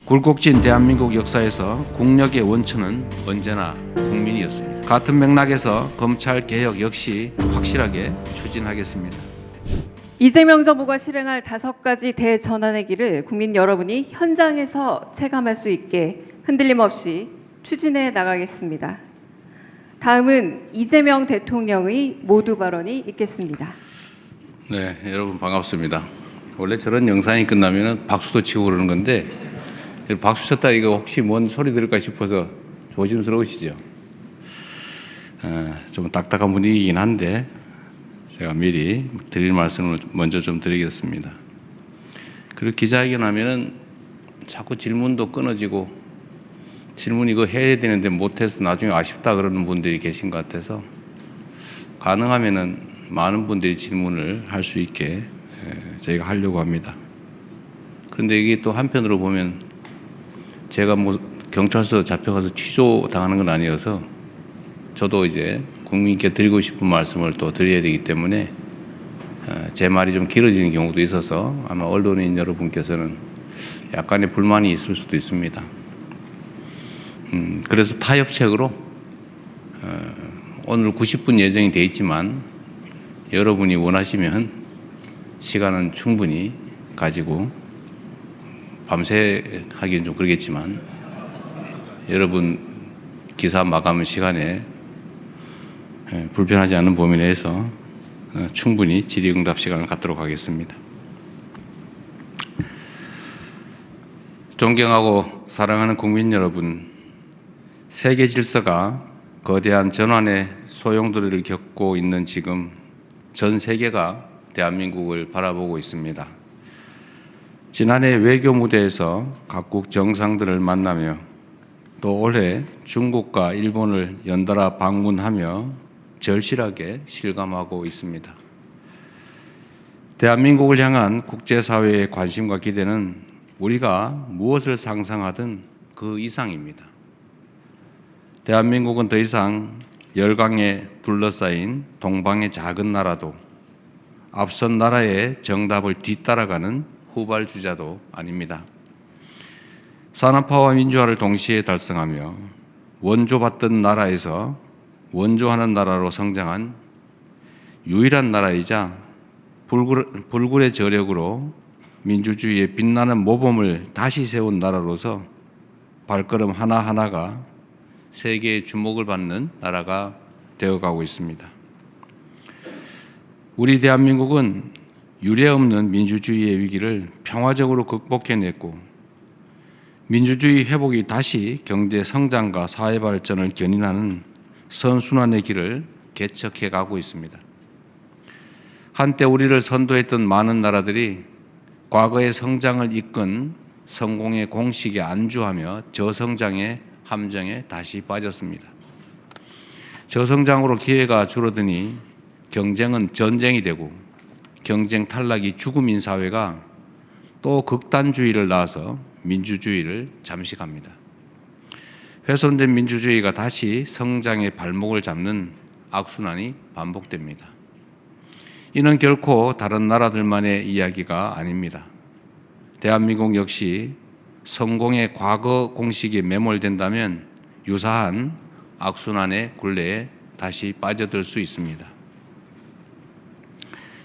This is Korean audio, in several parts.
굴곡진 대한민국 역사에서 국력의 원천은 언제나 국민이었습니다. 같은 맥락에서 검찰 개혁 역시 확실하게 추진하겠습니다. 이재명 정부가 실행할 5가지 대전환의 길을 국민 여러분이 현장에서 체감할 수 있게 흔들림 없이 추진해 나가겠습니다. 다음은 이재명 대통령의 모두 발언이 있겠습니다. 네, 여러분 반갑습니다. 원래 저런 영상이 끝나면 박수도 치고 그러는 건데 박수 쳤다 이거 혹시 뭔 소리 들을까 싶어서 조심스러우시죠? 좀 딱딱한 분위기이긴 한데 제가 미리 드릴 말씀을 먼저 좀 드리겠습니다. 그리고 기자회견하면은 자꾸 질문도 끊어지고 질문 이거 해야 되는데 못해서 나중에 아쉽다 그러는 분들이 계신 것 같아서 가능하면은 많은 분들이 질문을 할 수 있게 저희가 하려고 합니다. 그런데 이게 또 한편으로 보면 제가 뭐 경찰서 잡혀가서 취조 당하는 건 아니어서 저도 이제 국민께 드리고 싶은 말씀을 또 드려야 되기 때문에 제 말이 좀 길어지는 경우도 있어서 아마 언론인 여러분께서는 약간의 불만이 있을 수도 있습니다. 그래서 타협책으로 오늘 90분 예정이 돼 있지만 여러분이 원하시면 시간은 충분히 가지고 밤새 하기엔 좀 그러겠지만 여러분 기사 마감 시간에 불편하지 않은 범위 내에서 충분히 질의응답 시간을 갖도록 하겠습니다. 존경하고 사랑하는 국민 여러분, 세계 질서가 거대한 전환의 소용돌이를 겪고 있는 지금 전 세계가 대한민국을 바라보고 있습니다. 지난해 외교 무대에서 각국 정상들을 만나며 또 올해 중국과 일본을 연달아 방문하며 절실하게 실감하고 있습니다. 대한민국을 향한 국제사회의 관심과 기대는 우리가 무엇을 상상하든 그 이상입니다. 대한민국은 더 이상 열강에 둘러싸인 동방의 작은 나라도 앞선 나라의 정답을 뒤따라가는 후발주자도 아닙니다. 산업화와 민주화를 동시에 달성하며 원조받던 나라에서 원조하는 나라로 성장한 유일한 나라이자 불굴의 저력으로 민주주의의 빛나는 모범을 다시 세운 나라로서 발걸음 하나하나가 세계의 주목을 받는 나라가 되어가고 있습니다. 우리 대한민국은 유례없는 민주주의의 위기를 평화적으로 극복해냈고 민주주의 회복이 다시 경제 성장과 사회 발전을 견인하는 선순환의 길을 개척해 가고 있습니다. 한때 우리를 선도했던 많은 나라들이 과거의 성장을 이끈 성공의 공식에 안주하며 저성장의 함정에 다시 빠졌습니다. 저성장으로 기회가 줄어드니 경쟁은 전쟁이 되고 경쟁 탈락이 죽음인 사회가 또 극단주의를 낳아서 민주주의를 잠식합니다. 훼손된 민주주의가 다시 성장의 발목을 잡는 악순환이 반복됩니다. 이는 결코 다른 나라들만의 이야기가 아닙니다. 대한민국 역시 성공의 과거 공식에 매몰된다면 유사한 악순환의 굴레에 다시 빠져들 수 있습니다.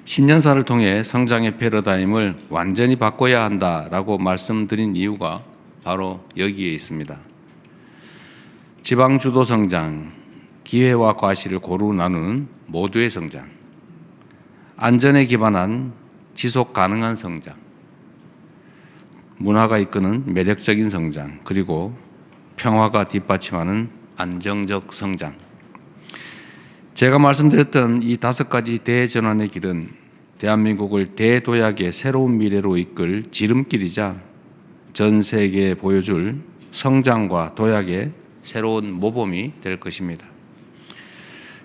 신년사를 통해 성장의 패러다임을 완전히 바꿔야 한다라고 말씀드린 이유가 바로 여기에 있습니다. 지방주도 성장, 기회와 과실을 고루 나누는 모두의 성장, 안전에 기반한 지속 가능한 성장, 문화가 이끄는 매력적인 성장, 그리고 평화가 뒷받침하는 안정적 성장. 제가 말씀드렸던 이 5가지 대전환의 길은 대한민국을 대도약의 새로운 미래로 이끌 지름길이자 전 세계에 보여줄 성장과 도약의 새로운 모범이 될 것입니다.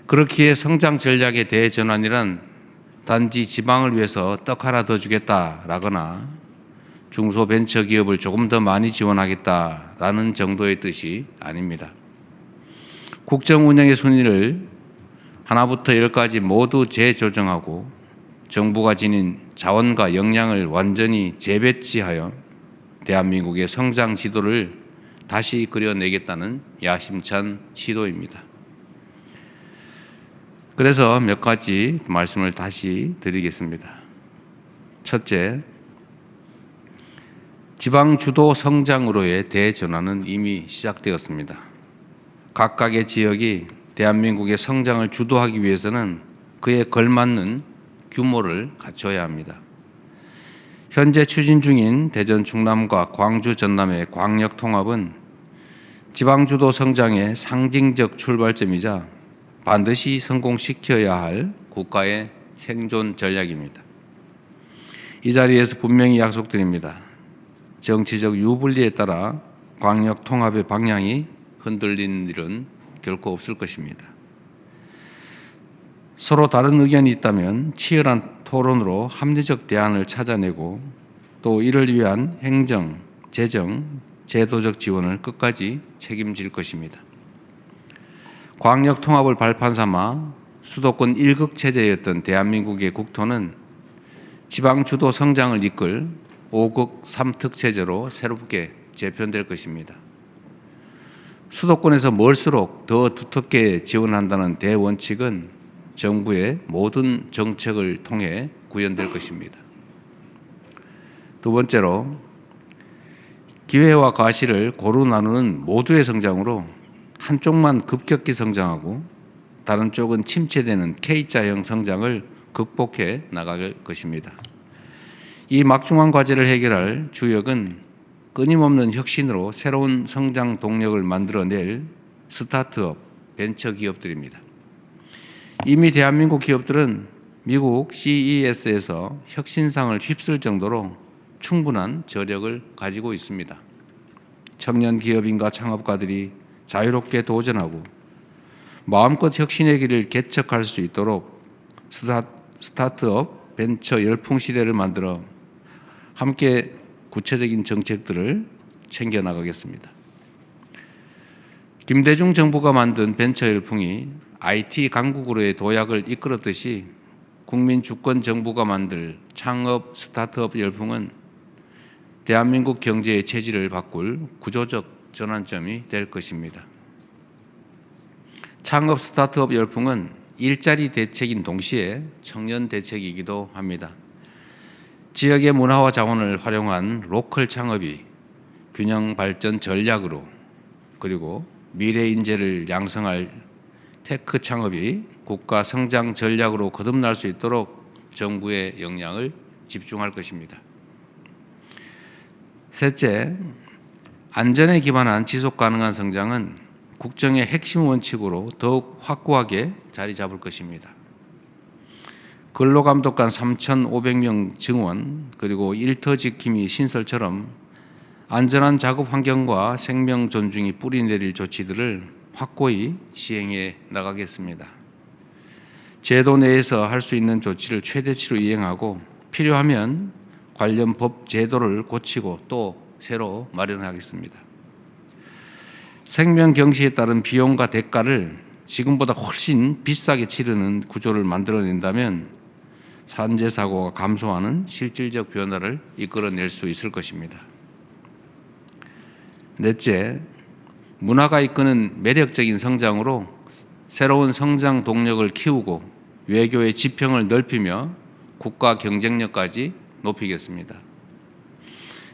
그렇기에 성장 전략의 대전환이란 단지 지방을 위해서 떡 하나 더 주겠다라거나 중소벤처기업을 조금 더 많이 지원하겠다라는 정도의 뜻이 아닙니다. 국정 운영의 순위를 하나부터 10까지 모두 재조정하고 정부가 지닌 자원과 역량을 완전히 재배치하여 대한민국의 성장 지도를 다시 그려내겠다는 야심찬 시도입니다. 그래서 몇 가지 말씀을 다시 드리겠습니다. 첫째, 지방 주도 성장으로의 대전환은 이미 시작되었습니다. 각각의 지역이 대한민국의 성장을 주도하기 위해서는 그에 걸맞는 규모를 갖춰야 합니다. 현재 추진 중인 대전 충남과 광주 전남의 광역 통합은 지방 주도 성장의 상징적 출발점이자 반드시 성공시켜야 할 국가의 생존 전략입니다. 이 자리에서 분명히 약속드립니다. 정치적 유불리에 따라 광역 통합의 방향이 흔들리는 일은 결코 없을 것입니다. 서로 다른 의견이 있다면 치열한 토론으로 합리적 대안을 찾아내고 또 이를 위한 행정, 재정, 제도적 지원을 끝까지 책임질 것입니다. 광역 통합을 발판 삼아 수도권 1극 체제였던 대한민국의 국토는 지방 주도 성장을 이끌 5극 3특 체제로 새롭게 재편될 것입니다. 수도권에서 멀수록 더 두텁게 지원한다는 대원칙은 정부의 모든 정책을 통해 구현될 것입니다. 두 번째로, 기회와 과실을 고루 나누는 모두의 성장으로 한쪽만 급격히 성장하고 다른 쪽은 침체되는 K자형 성장을 극복해 나갈 것입니다. 이 막중한 과제를 해결할 주역은 끊임없는 혁신으로 새로운 성장 동력을 만들어낼 스타트업, 벤처 기업들입니다. 이미 대한민국 기업들은 미국 CES에서 혁신상을 휩쓸 정도로 충분한 저력을 가지고 있습니다. 청년 기업인과 창업가들이 자유롭게 도전하고 마음껏 혁신의 길을 개척할 수 있도록 스타트업 벤처 열풍 시대를 만들어 함께 구체적인 정책들을 챙겨나가겠습니다. 김대중 정부가 만든 벤처 열풍이 IT 강국으로의 도약을 이끌었듯이 국민 주권 정부가 만들 창업 스타트업 열풍은 대한민국 경제의 체질을 바꿀 구조적 전환점이 될 것입니다. 창업 스타트업 열풍은 일자리 대책인 동시에 청년 대책이기도 합니다. 지역의 문화와 자원을 활용한 로컬 창업이 균형 발전 전략으로, 그리고 미래 인재를 양성할 테크 창업이 국가 성장 전략으로 거듭날 수 있도록 정부의 역량을 집중할 것입니다. 셋째, 안전에 기반한 지속 가능한 성장은 국정의 핵심 원칙으로 더욱 확고하게 자리 잡을 것입니다. 근로감독관 3,500명 증원, 그리고 일터 지킴이 신설처럼 안전한 작업 환경과 생명 존중이 뿌리내릴 조치들을 확고히 시행해 나가겠습니다. 제도 내에서 할 수 있는 조치를 최대치로 이행하고 필요하면 관련 법 제도를 고치고 또 새로 마련하겠습니다. 생명 경시에 따른 비용과 대가를 지금보다 훨씬 비싸게 치르는 구조를 만들어낸다면 산재 사고가 감소하는 실질적 변화를 이끌어낼 수 있을 것입니다. 넷째, 문화가 이끄는 매력적인 성장으로 새로운 성장 동력을 키우고 외교의 지평을 넓히며 국가 경쟁력까지 높이겠습니다.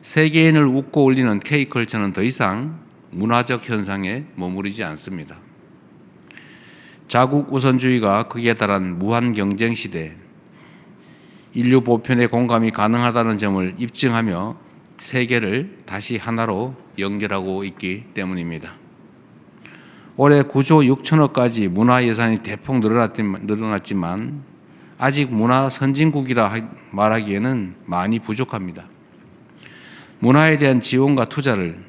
세계인을 웃고 올리는 K컬처는 더 이상 문화적 현상에 머무르지 않습니다. 자국 우선주의가 극에 달한 무한 경쟁 시대, 인류 보편의 공감이 가능하다는 점을 입증하며 세계를 다시 하나로 연결하고 있기 때문입니다. 올해 9조 6천억까지 문화 예산이 대폭 늘어났지만 아직 문화 선진국이라 말하기에는 많이 부족합니다. 문화에 대한 지원과 투자를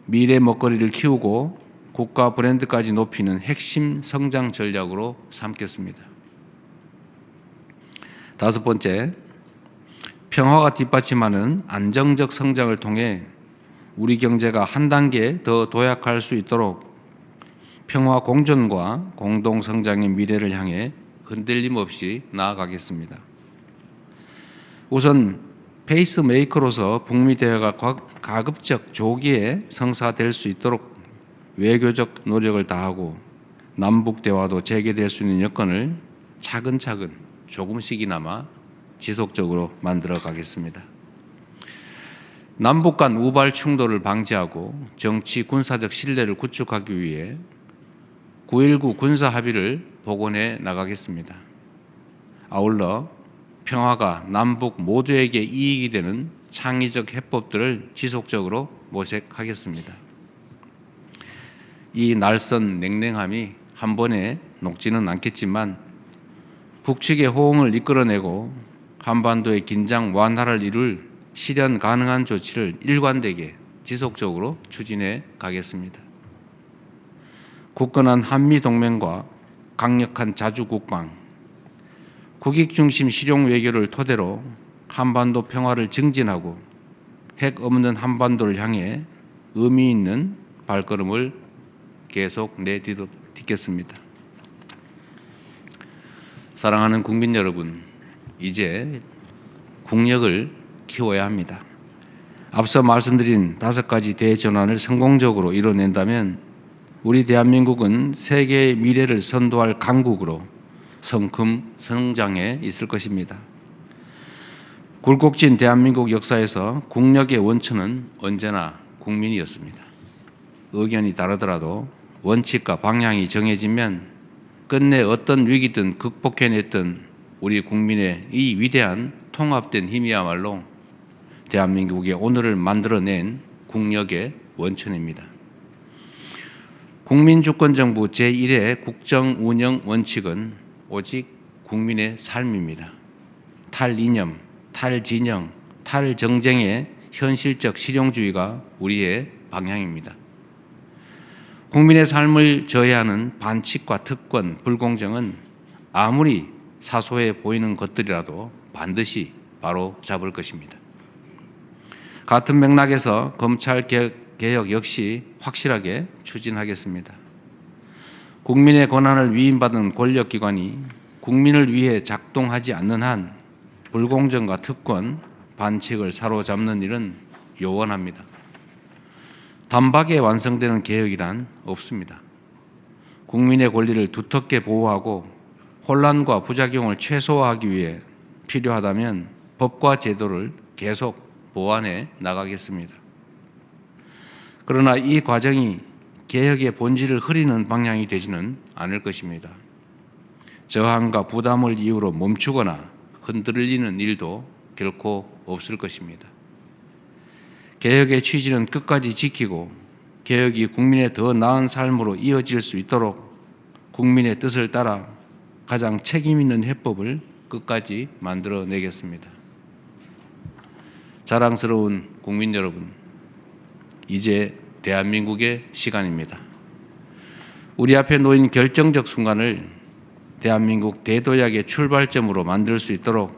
미래 먹거리를 키우고 국가 브랜드까지 높이는 핵심 성장 전략으로 삼겠습니다. 다섯 번째, 평화가 뒷받침하는 안정적 성장을 통해 우리 경제가 한 단계 더 도약할 수 있도록 평화 공존과 공동 성장의 미래를 향해 흔들림 없이 나아가겠습니다. 우선 페이스메이커로서 북미 대화가 가급적 조기에 성사될 수 있도록 외교적 노력을 다하고 남북 대화도 재개될 수 있는 여건을 차근차근 조금씩이나마 지속적으로 만들어 가겠습니다. 남북 간 우발 충돌을 방지하고 정치 군사적 신뢰를 구축하기 위해 9.19 군사 합의를 복원해 나가겠습니다. 아울러 평화가 남북 모두에게 이익이 되는 창의적 해법들을 지속적으로 모색하겠습니다. 이 날선 냉랭함이 한 번에 녹지는 않겠지만 북측의 호응을 이끌어내고 한반도의 긴장 완화를 이룰 실현 가능한 조치를 일관되게 지속적으로 추진해 가겠습니다. 굳건한 한미동맹과 강력한 자주국방, 국익 중심 실용 외교를 토대로 한반도 평화를 증진하고 핵 없는 한반도를 향해 의미 있는 발걸음을 계속 내딛겠습니다. 사랑하는 국민 여러분, 이제 국력을 키워야 합니다. 앞서 말씀드린 5가지 대전환을 성공적으로 이뤄낸다면 우리 대한민국은 세계의 미래를 선도할 강국으로 성큼 성장해 있을 것입니다. 굴곡진 대한민국 역사에서 국력의 원천은 언제나 국민이었습니다. 의견이 다르더라도 원칙과 방향이 정해지면 끝내 어떤 위기든 극복해냈던 우리 국민의 이 위대한 통합된 힘이야말로 대한민국의 오늘을 만들어낸 국력의 원천입니다. 국민주권정부 제1의 국정운영 원칙은 오직 국민의 삶입니다. 탈이념, 탈진영, 탈정쟁의 현실적 실용주의가 우리의 방향입니다. 국민의 삶을 저해하는 반칙과 특권, 불공정은 아무리 사소해 보이는 것들이라도 반드시 바로 잡을 것입니다. 같은 맥락에서 검찰개혁 역시 확실하게 추진하겠습니다. 국민의 권한을 위임받은 권력기관이 국민을 위해 작동하지 않는 한 불공정과 특권, 반칙을 사로잡는 일은 요원합니다. 단박에 완성되는 개혁이란 없습니다. 국민의 권리를 두텁게 보호하고 혼란과 부작용을 최소화하기 위해 필요하다면 법과 제도를 계속 보완해 나가겠습니다. 그러나 이 과정이 개혁의 본질을 흐리는 방향이 되지는 않을 것입니다. 저항과 부담을 이유로 멈추거나 흔들리는 일도 결코 없을 것입니다. 개혁의 취지는 끝까지 지키고 개혁이 국민의 더 나은 삶으로 이어질 수 있도록 국민의 뜻을 따라 가장 책임 있는 해법을 끝까지 만들어내겠습니다. 자랑스러운 국민 여러분, 이제 대한민국의 시간입니다. 우리 앞에 놓인 결정적 순간을 대한민국 대도약의 출발점으로 만들 수 있도록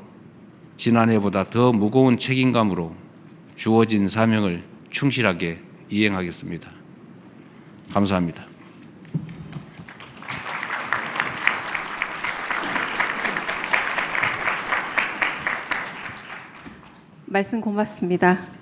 지난해보다 더 무거운 책임감으로 주어진 사명을 충실하게 이행하겠습니다. 감사합니다. 말씀 고맙습니다.